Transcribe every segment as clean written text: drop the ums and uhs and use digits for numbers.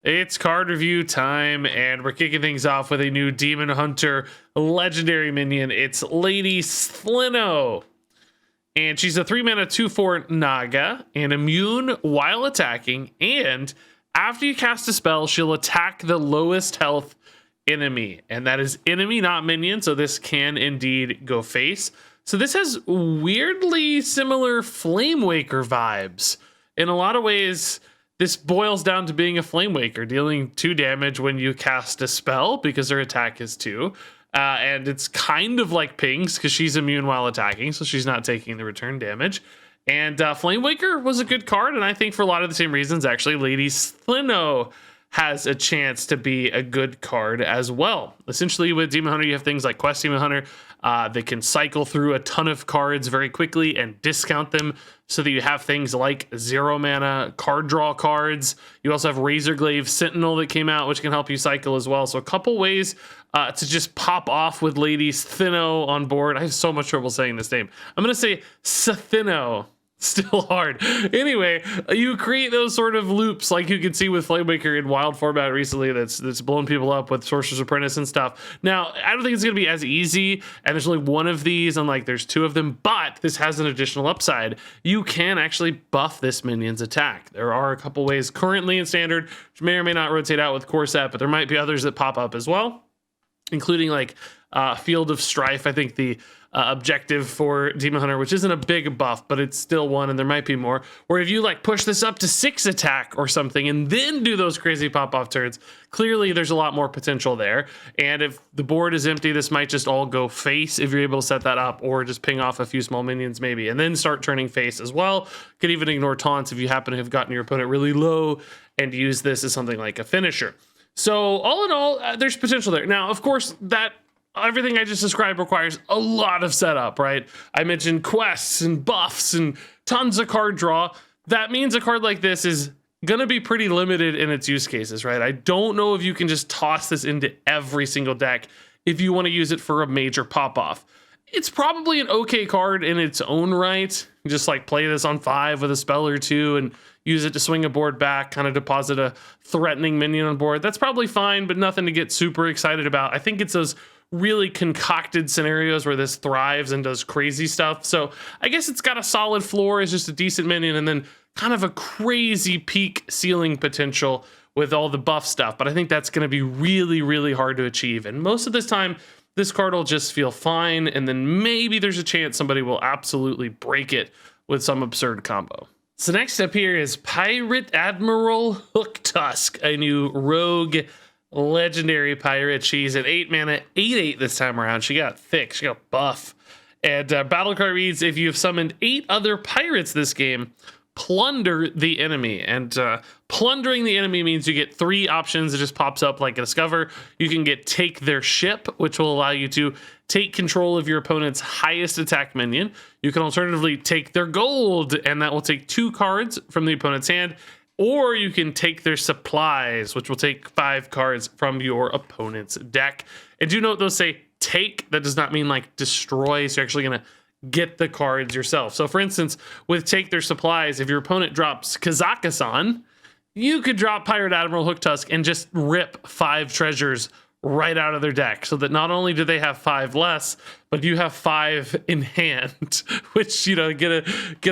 It's card review time, and we're kicking things off with a new Demon Hunter legendary minion. It's Lady Slino, and she's a 3-mana 2/4 Naga and immune while attacking. And after you cast a spell, she'll attack the lowest health enemy, and that is enemy, not minion. So this can indeed go face. So this has weirdly similar Flame Waker vibes in a lot of ways. This boils down to being a Flame Waker, dealing 2 damage when you cast a spell because her attack is 2. And it's kind of like Ping's because she's immune while attacking, so she's not taking the return damage. And Flame Waker was a good card, and I think for a lot of the same reasons, actually, Lady Slino has a chance to be a good card as well. Essentially, with Demon Hunter, you have things like Quest Demon Hunter. They can cycle through a ton of cards very quickly and discount them so that you have things like 0-mana card draw cards. You also have Razorglaive Sentinel that came out, which can help you cycle as well. So a couple ways to just pop off with Lady Slino on board. I have so much trouble saying this name. I'm going to say Slino. Still hard. Anyway, you create those sort of loops like you can see with Flamewaker in wild format recently that's blown people up with Sorcerer's Apprentice and stuff. Now, I don't think it's going to be as easy, and there's only one of these, and like there's 2 of them, but this has an additional upside. You can actually buff this minion's attack. There are a couple ways currently in Standard, which may or may not rotate out with Core Set, but there might be others that pop up as well, including like Field of Strife. I think the objective for Demon Hunter, which isn't a big buff, but it's still one, and there might be more, where if you like push this up to 6 attack or something and then do those crazy pop-off turns, clearly there's a lot more potential there. And if the board is empty, this might just all go face if you're able to set that up, or just ping off a few small minions maybe, and then start turning face as well. Could even ignore taunts if you happen to have gotten your opponent really low and use this as something like a finisher. So all in all, there's potential there. Now, of course, that everything I just described requires a lot of setup, right? I mentioned quests and buffs and tons of card draw. That means a card like this is going to be pretty limited in its use cases, right? I don't know if you can just toss this into every single deck if you want to use it for a major pop-off. It's probably an okay card in its own right. Just like play this on 5 with a spell or 2 and use it to swing a board back, kind of deposit a threatening minion on board. That's probably fine, but nothing to get super excited about. I think it's those really concocted scenarios where this thrives and does crazy stuff. So I guess it's got a solid floor as just a decent minion, and then kind of a crazy peak ceiling potential with all the buff stuff. But I think that's going to be really, really hard to achieve. And most of this time, this card will just feel fine, and then maybe there's a chance somebody will absolutely break it with some absurd combo. So next up here is Pirate Admiral Hooktusk, a new rogue legendary pirate. She's an 8-mana 8/8 this time around. She got thick, she got buff. And battle card reads, if you've summoned 8 other pirates this game, plunder the enemy. And plundering the enemy means you get 3 options. It just pops up like a discover. You can get take their ship, which will allow you to take control of your opponent's highest attack minion. You can alternatively take their gold, and that will take 2 cards from the opponent's hand. Or you can take their supplies, which will take 5 cards from your opponent's deck. And do note those say take. That does not mean like destroy. So you're actually going to get the cards yourself. So for instance, with take their supplies, if your opponent drops Kazakhstan, you could drop Pirate Admiral Hooktusk and just rip 5 treasures right out of their deck, so that not only do they have 5 less, but you have 5 in hand, which, you know, get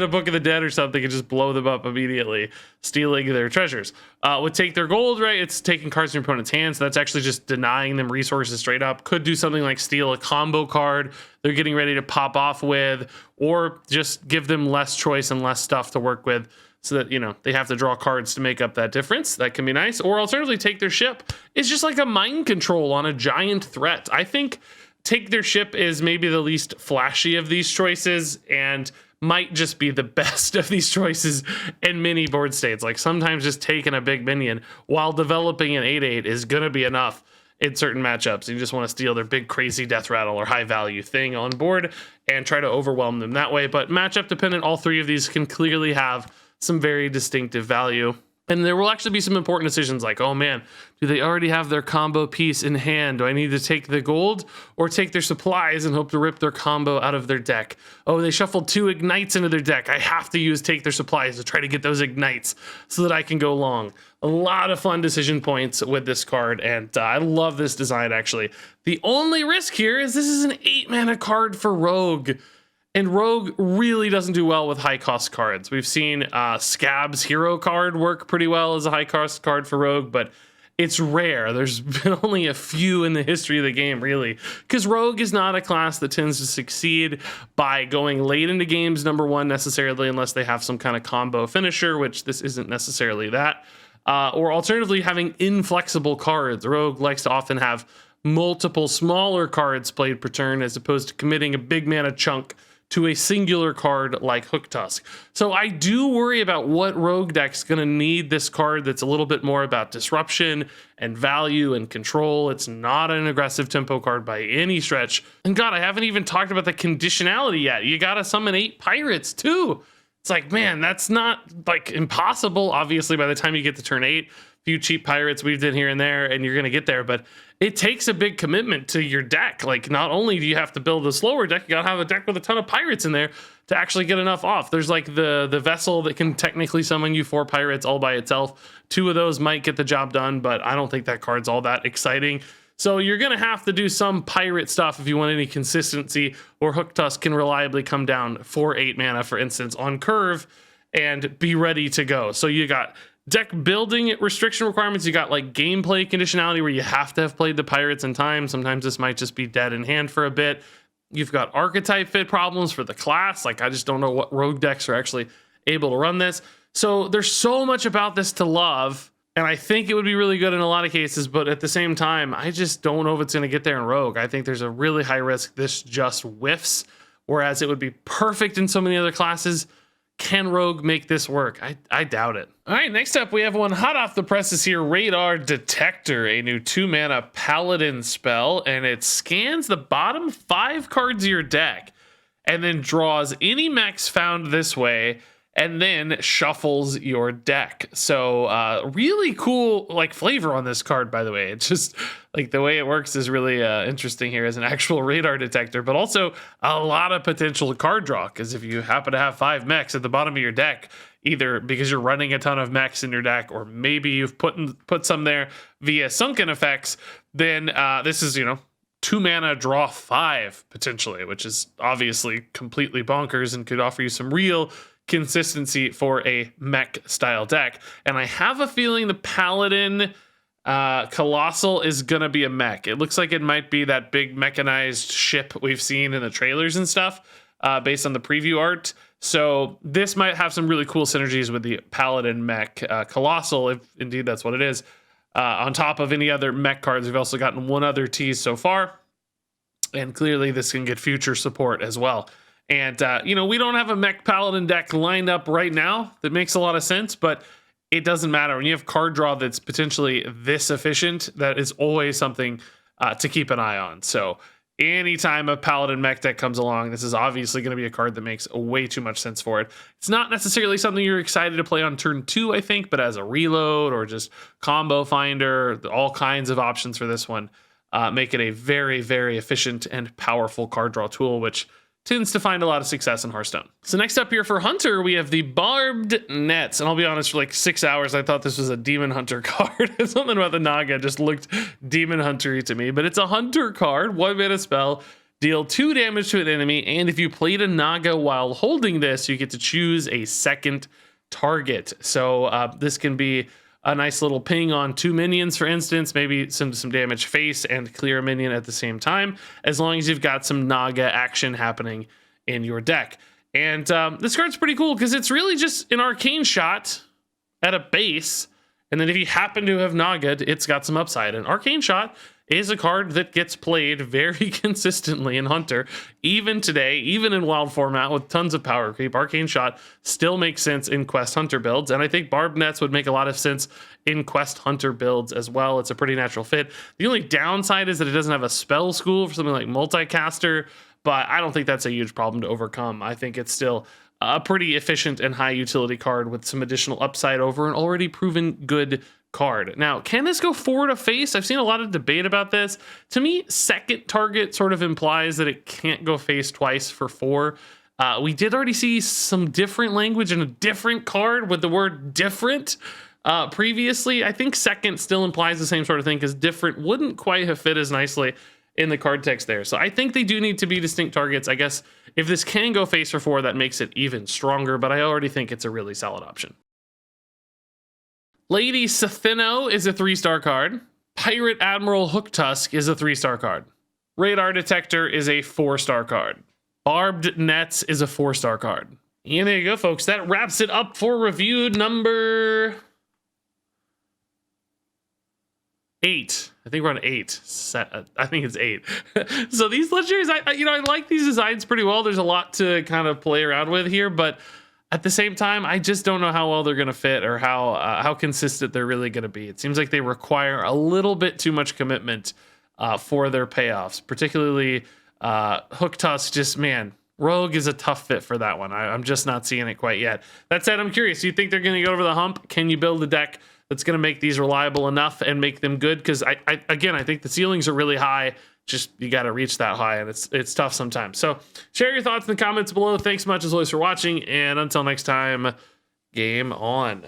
a Book of the Dead or something and just blow them up immediately, stealing their treasures. With take their gold, right, it's taking cards from your opponent's hand, so that's actually just denying them resources straight up. Could do something like steal a combo card they're getting ready to pop off with, or just give them less choice and less stuff to work with, so that, you know, they have to draw cards to make up that difference. That can be nice. Or alternatively, take their ship is just like a mind control on a giant threat. I think take their ship is maybe the least flashy of these choices, and might just be the best of these choices in many board states. Like sometimes just taking a big minion while developing an 8/8 is going to be enough in certain matchups. You just want to steal their big crazy death rattle or high value thing on board and try to overwhelm them that way. But matchup dependent, all 3 of these can clearly have some very distinctive value. And there will actually be some important decisions like, oh man, do they already have their combo piece in hand? Do I need to take the gold or take their supplies and hope to rip their combo out of their deck? Oh, they shuffled 2 ignites into their deck. I have to take their supplies to try to get those ignites so that I can go long. A lot of fun decision points with this card, and I love this design actually. The only risk here is this is an 8 mana card for Rogue. And Rogue really doesn't do well with high cost cards. We've seen Scab's hero card work pretty well as a high cost card for Rogue, but it's rare. There's been only a few in the history of the game, really, because Rogue is not a class that tends to succeed by going late into games, number one, necessarily, unless they have some kind of combo finisher, which this isn't necessarily that. Or alternatively, having inflexible cards. Rogue likes to often have multiple smaller cards played per turn as opposed to committing a big mana chunk to a singular card like Hooktusk. So I do worry about what Rogue deck's going to need this card that's a little bit more about disruption and value and control. It's not an aggressive tempo card by any stretch. And God, I haven't even talked about the conditionality yet. You got to summon 8 pirates too. It's like, man, that's not like impossible. Obviously, by the time you get to turn 8, a few cheap pirates weaved in here and there, and you're going to get there. But it takes a big commitment to your deck. Like, not only do you have to build a slower deck, you got to have a deck with a ton of pirates in there to actually get enough off. There's like the vessel that can technically summon you 4 pirates all by itself. 2 of those might get the job done, but I don't think that card's all that exciting. So you're going to have to do some pirate stuff if you want any consistency, or Hooktusk can reliably come down for 8 mana, for instance, on curve and be ready to go. So you got deck building restriction requirements. You got like gameplay conditionality where you have to have played the pirates in time. Sometimes this might just be dead in hand for a bit. You've got archetype fit problems for the class. Like, I just don't know what Rogue decks are actually able to run this. So there's so much about this to love. And I think it would be really good in a lot of cases, but at the same time, I just don't know if it's going to get there in Rogue. I think there's a really high risk this just whiffs, whereas it would be perfect in so many other classes. Can Rogue make this work? I doubt it. All right, next up, we have one hot off the presses here, Radar Detector, a new 2-mana paladin spell, and it scans the bottom 5 cards of your deck and then draws any mechs found this way and then shuffles your deck. So really cool like flavor on this card, by the way. It's just like the way it works is really interesting here as an actual radar detector, but also a lot of potential card draw, because if you happen to have 5 mechs at the bottom of your deck, either because you're running a ton of mechs in your deck, or maybe you've put some there via sunken effects, then this is, 2 mana draw 5 potentially, which is obviously completely bonkers and could offer you some real consistency for a mech style deck. And I have a feeling the Paladin Colossal is gonna be a mech. It looks like it might be that big mechanized ship we've seen in the trailers and stuff, based on the preview art. So this might have some really cool synergies with the Paladin mech Colossal, if indeed that's what it is. On top of any other mech cards, we've also gotten one other tease so far, and clearly this can get future support as well. And, we don't have a mech paladin deck lined up right now that makes a lot of sense, but it doesn't matter. When you have card draw that's potentially this efficient, that is always something to keep an eye on. So anytime a paladin mech deck comes along, this is obviously going to be a card that makes way too much sense for it. It's not necessarily something you're excited to play on turn 2, I think, but as a reload or just combo finder, all kinds of options for this one make it a very, very efficient and powerful card draw tool, which tends to find a lot of success in Hearthstone. So next up here for Hunter, we have the Barbed Nets. And I'll be honest, for like 6 hours, I thought this was a Demon Hunter card. Something about the Naga just looked Demon Hunter-y to me, but it's a Hunter card, 1-mana spell, deal 2 damage to an enemy, and if you played a Naga while holding this, you get to choose a second target. So this can be a nice little ping on 2 minions, for instance, maybe some damage face and clear a minion at the same time, as long as you've got some Naga action happening in your deck. And this card's pretty cool because it's really just an arcane shot at a base, and then if you happen to have Naga'd, it's got some upside. And Arcane Shot is a card that gets played very consistently in Hunter. Even today, even in wild format with tons of power creep, Arcane Shot still makes sense in Quest Hunter builds. And I think Barbed Nets would make a lot of sense in Quest Hunter builds as well. It's a pretty natural fit. The only downside is that it doesn't have a spell school for something like Multicaster, but I don't think that's a huge problem to overcome. I think it's still a pretty efficient and high utility card with some additional upside over an already proven good card. Now, can this go 4 to face? I've seen a lot of debate about this. To me, second target sort of implies that it can't go face twice for 4. We did already see some different language in a different card with the word different previously. I think second still implies the same sort of thing because different wouldn't quite have fit as nicely in the card text there. So I think they do need to be distinct targets. I guess if this can go face for 4, that makes it even stronger, but I already think it's a really solid option. Lady Sathino is a 3-star card. Pirate Admiral Hooktusk is a 3-star card. Radar Detector is a 4-star card. Barbed Nets is a 4-star card. And there you go, folks. That wraps it up for review number 8. I think we're on 8. I think it's 8. So these legendaries, I like these designs pretty well. There's a lot to kind of play around with here, but at the same time, I just don't know how well they're going to fit or how consistent they're really going to be. It seems like they require a little bit too much commitment for their payoffs, particularly Hooktusk. Just, man, Rogue is a tough fit for that one. I'm just not seeing it quite yet. That said, I'm curious. Do you think they're going to get over the hump? Can you build a deck that's going to make these reliable enough and make them good? Because I think the ceilings are really high. Just you got to reach that high, and it's tough sometimes. So share your thoughts in the comments below. Thanks so much as always for watching, and until next time, game on.